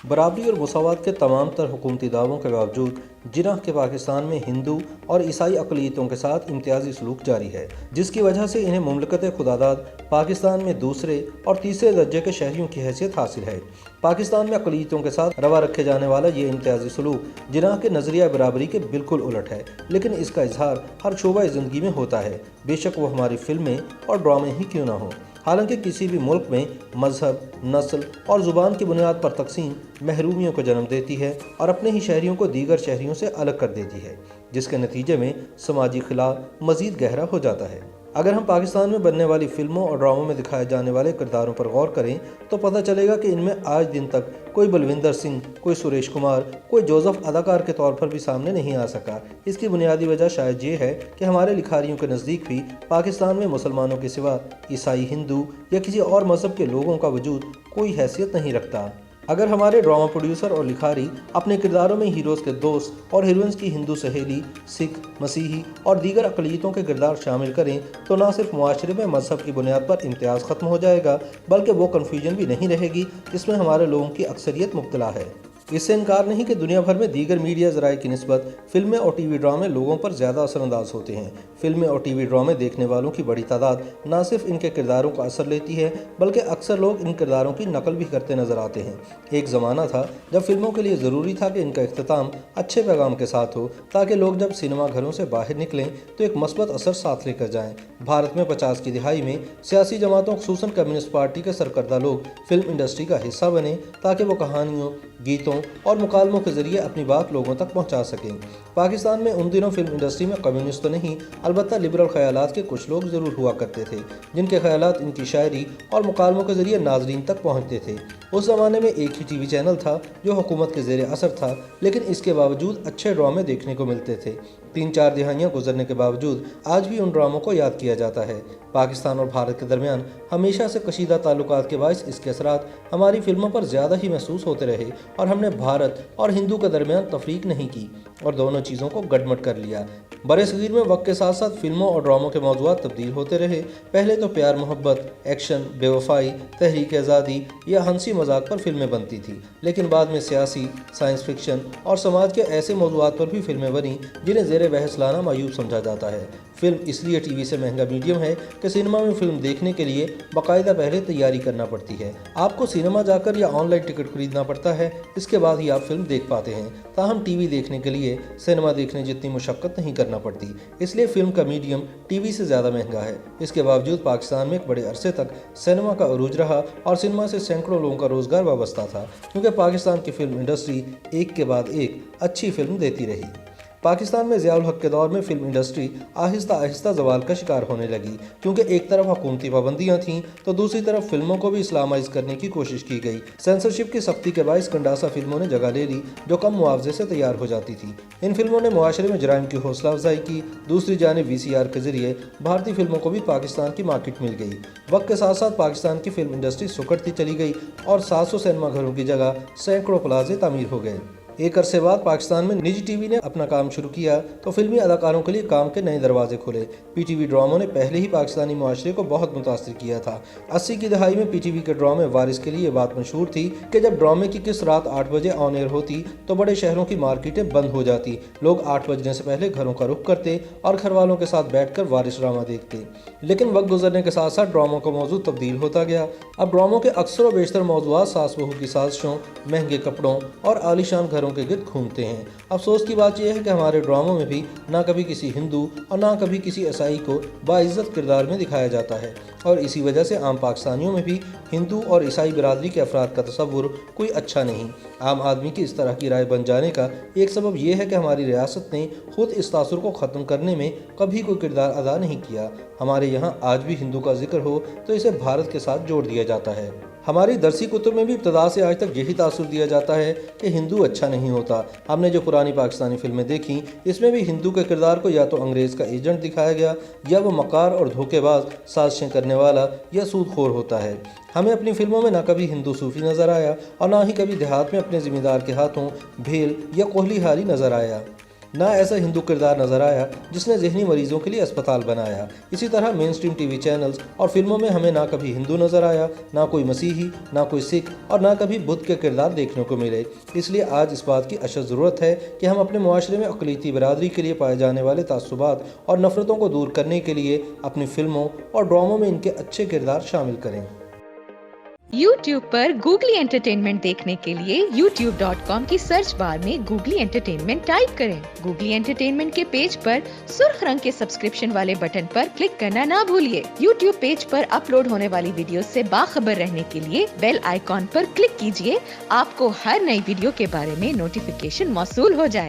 برابری اور مساوات کے تمام تر حکومتی دعووں کے باوجود جناح کے پاکستان میں ہندو اور عیسائی اقلیتوں کے ساتھ امتیازی سلوک جاری ہے، جس کی وجہ سے انہیں مملکت خداداد پاکستان میں دوسرے اور تیسرے درجے کے شہریوں کی حیثیت حاصل ہے۔ پاکستان میں اقلیتوں کے ساتھ روا رکھے جانے والا یہ امتیازی سلوک جناح کے نظریہ برابری کے بالکل الٹ ہے، لیکن اس کا اظہار ہر شعبہ زندگی میں ہوتا ہے، بے شک وہ ہماری فلمیں اور ڈرامے ہی کیوں نہ ہوں۔ حالانکہ کسی بھی ملک میں مذہب، نسل اور زبان کی بنیاد پر تقسیم محرومیوں کو جنم دیتی ہے اور اپنے ہی شہریوں کو دیگر شہریوں سے الگ کر دیتی ہے، جس کے نتیجے میں سماجی خلا مزید گہرا ہو جاتا ہے۔ اگر ہم پاکستان میں بننے والی فلموں اور ڈراموں میں دکھائے جانے والے کرداروں پر غور کریں تو پتہ چلے گا کہ ان میں آج دن تک کوئی بلوندر سنگھ، کوئی سریش کمار، کوئی جوزف اداکار کے طور پر بھی سامنے نہیں آ سکا۔ اس کی بنیادی وجہ شاید یہ ہے کہ ہمارے لکھاریوں کے نزدیک بھی پاکستان میں مسلمانوں کے سوا عیسائی، ہندو یا کسی اور مذہب کے لوگوں کا وجود کوئی حیثیت نہیں رکھتا۔ اگر ہمارے ڈرامہ پروڈیوسر اور لکھاری اپنے کرداروں میں ہیروز کے دوست اور ہیروئنز کی ہندو سہیلی، سکھ، مسیحی اور دیگر اقلیتوں کے کردار شامل کریں تو نہ صرف معاشرے میں مذہب کی بنیاد پر امتیاز ختم ہو جائے گا، بلکہ وہ کنفیوژن بھی نہیں رہے گی جس میں ہمارے لوگوں کی اکثریت مبتلا ہے۔ اس سے انکار نہیں کہ دنیا بھر میں دیگر میڈیا ذرائع کی نسبت فلمیں اور ٹی وی ڈرامے لوگوں پر زیادہ اثر انداز ہوتے ہیں۔ فلمیں اور ٹی وی ڈرامے دیکھنے والوں کی بڑی تعداد نہ صرف ان کے کرداروں کا اثر لیتی ہے، بلکہ اکثر لوگ ان کرداروں کی نقل بھی کرتے نظر آتے ہیں۔ ایک زمانہ تھا جب فلموں کے لیے ضروری تھا کہ ان کا اختتام اچھے پیغام کے ساتھ ہو، تاکہ لوگ جب سینما گھروں سے باہر نکلیں تو ایک مثبت اثر ساتھ لے کر جائیں۔ بھارت میں 50 کی دہائی میں سیاسی جماعتوں خصوصاً کمیونسٹ پارٹی کے سرکردہ لوگ فلم انڈسٹری کا حصہ بنے تاکہ وہ کہانیوں، گیتوں اور مکالموں کے ذریعے اپنی بات لوگوں تک پہنچا سکیں۔ پاکستان میں ان دنوں فلم انڈسٹری میں کمیونسٹ تو نہیں، البتہ لبرل خیالات کے کچھ لوگ ضرور ہوا کرتے تھے، جن کے خیالات ان کی شاعری اور مکالموں کے ذریعے ناظرین تک پہنچتے تھے۔ اس زمانے میں ایک ہی ٹی وی چینل تھا جو حکومت کے زیر اثر تھا، لیکن اس کے باوجود اچھے ڈرامے دیکھنے کو ملتے تھے۔ 3-4 دہائیاں گزرنے کے باوجود آج بھی ان ڈراموں کو یاد کیا جاتا ہے۔ پاکستان اور بھارت کے درمیان ہمیشہ سے کشیدہ تعلقات کے باعث اس کے اثرات ہماری فلموں پر زیادہ ہی محسوس ہوتے رہے اور ہم نے بھارت اور ہندو کے درمیان تفریق نہیں کی اور دونوں چیزوں کو گڈمڈ کر لیا۔ برصغیر میں وقت کے ساتھ ساتھ فلموں اور ڈراموں کے موضوعات تبدیل ہوتے رہے۔ پہلے تو پیار محبت، ایکشن، بے وفائی، تحریک آزادی یا ہنسی مذاق پر فلمیں بنتی تھیں، لیکن بعد میں سیاسی، سائنس فکشن اور سماج کے ایسے موضوعات پر بھی فلمیں بنیں جنہیں زیر بحث لانا معیوب سمجھا جاتا ہے۔ فلم اس لیے ٹی وی سے مہنگا میڈیم ہے کہ سینما میں فلم دیکھنے کے لیے باقاعدہ پہلے تیاری کرنا پڑتی ہے۔ آپ کو سینما جا کر یا آن لائن ٹکٹ خریدنا پڑتا ہے، اس کے بعد ہی آپ فلم دیکھ پاتے ہیں۔ تاہم ٹی وی دیکھنے کے لیے سینما دیکھنے جتنی مشقت نہیں کرنا پڑتی، اس لیے فلم کا میڈیم ٹی وی سے زیادہ مہنگا ہے۔ اس کے باوجود پاکستان میں ایک بڑے عرصے تک سینما کا عروج رہا اور سینما سے سینکڑوں لوگوں کا روزگار وابستہ تھا، کیونکہ پاکستان کی فلم انڈسٹری ایک کے بعد ایک اچھی فلم دیتی رہی۔ پاکستان میں ضیاء الحق کے دور میں فلم انڈسٹری آہستہ آہستہ زوال کا شکار ہونے لگی، کیونکہ ایک طرف حکومتی پابندیاں تھیں تو دوسری طرف فلموں کو بھی اسلامائز کرنے کی کوشش کی گئی۔ سینسرشپ کی سختی کے باعث گنڈاسا فلموں نے جگہ لے لی جو کم معاوضے سے تیار ہو جاتی تھی۔ ان فلموں نے معاشرے میں جرائم کی حوصلہ افزائی کی۔ دوسری جانب VCR کے ذریعے بھارتی فلموں کو بھی پاکستان کی مارکیٹ مل گئی۔ وقت کے ساتھ ساتھ پاکستان کی فلم انڈسٹری سکڑتی چلی گئی اور 700 سینما گھروں کی جگہ سینکڑوں پلازے تعمیر ہو گئے۔ ایک عرصے بعد پاکستان میں نجی ٹی وی نے اپنا کام شروع کیا تو فلمی اداکاروں کے لیے کام کے نئے دروازے کھلے۔ پی ٹی وی ڈراموں نے پہلے ہی پاکستانی معاشرے کو بہت متاثر کیا تھا۔ 80 کی دہائی میں پی ٹی وی کے ڈرامے وارث کے لیے یہ بات مشہور تھی کہ جب ڈرامے کی قسط رات 8 بجے آن ایئر ہوتی تو بڑے شہروں کی مارکیٹیں بند ہو جاتی، لوگ 8 بجنے سے پہلے گھروں کا رخ کرتے اور گھر والوں کے ساتھ بیٹھ کر وارث ڈرامہ دیکھتے۔ لیکن وقت گزرنے کے ساتھ ساتھ ڈراموں کا موضوع تبدیل ہوتا گیا۔ اب ڈراموں کے اکثر و بیشتر موضوعات ساس بہو کی سازشوں، مہنگے کپڑوں اور عالیشان گھروں کے گرد گھومتے ہیں۔ افسوس کی بات یہ ہے کہ ہمارے ڈراموں میں بھی نہ کبھی کسی ہندو اور نہ کبھی کسی عیسائی کو باعزت کردار میں دکھایا جاتا ہے، اور اسی وجہ سے عام پاکستانیوں میں بھی ہندو اور عیسائی برادری کے افراد کا تصور کوئی اچھا نہیں۔ عام آدمی کی اس طرح کی رائے بن جانے کا ایک سبب یہ ہے کہ ہماری ریاست نے خود اس تاثر کو ختم کرنے میں کبھی کوئی کردار ادا نہیں کیا۔ ہمارے یہاں آج بھی ہندو کا ذکر ہو تو اسے بھارت کے ساتھ جوڑ دیا جاتا ہے۔ ہماری درسی کتب میں بھی ابتدا سے آج تک یہی تاثر دیا جاتا ہے کہ ہندو اچھا نہیں ہوتا۔ ہم نے جو پرانی پاکستانی فلمیں دیکھیں اس میں بھی ہندو کے کردار کو یا تو انگریز کا ایجنٹ دکھایا گیا یا وہ مکار اور دھوکے باز، سازشیں کرنے والا یا سود خور ہوتا ہے۔ ہمیں اپنی فلموں میں نہ کبھی ہندو صوفی نظر آیا اور نہ ہی کبھی دیہات میں اپنے ذمہ دار کے ہاتھوں بھیل یا کوہلی ہاری نظر آیا۔ نہ ایسا ہندو کردار نظر آیا جس نے ذہنی مریضوں کے لیے اسپتال بنایا۔ اسی طرح مین سٹریم ٹی وی چینلز اور فلموں میں ہمیں نہ کبھی ہندو نظر آیا، نہ کوئی مسیحی، نہ کوئی سکھ اور نہ کبھی بدھ کے کردار دیکھنے کو ملے۔ اس لیے آج اس بات کی اشد ضرورت ہے کہ ہم اپنے معاشرے میں اقلیتی برادری کے لیے پائے جانے والے تعصبات اور نفرتوں کو دور کرنے کے لیے اپنی فلموں اور ڈراموں میں ان کے اچھے کردار شامل کریں۔ YouTube پر گوگلی انٹرٹینمنٹ دیکھنے کے لیے youtube.com کی سرچ بار میں گوگلی انٹرٹینمنٹ ٹائپ کریں۔ گوگلی انٹرٹینمنٹ کے پیج پر سرخ رنگ کے سبسکرپشن والے بٹن پر کلک کرنا نہ بھولیے۔ YouTube پیج پر اپلوڈ ہونے والی ویڈیوز سے باخبر رہنے کے لیے بیل آئیکن پر کلک کیجیے، آپ کو ہر نئی ویڈیو کے بارے میں نوٹیفیکیشن موصول ہو جائے۔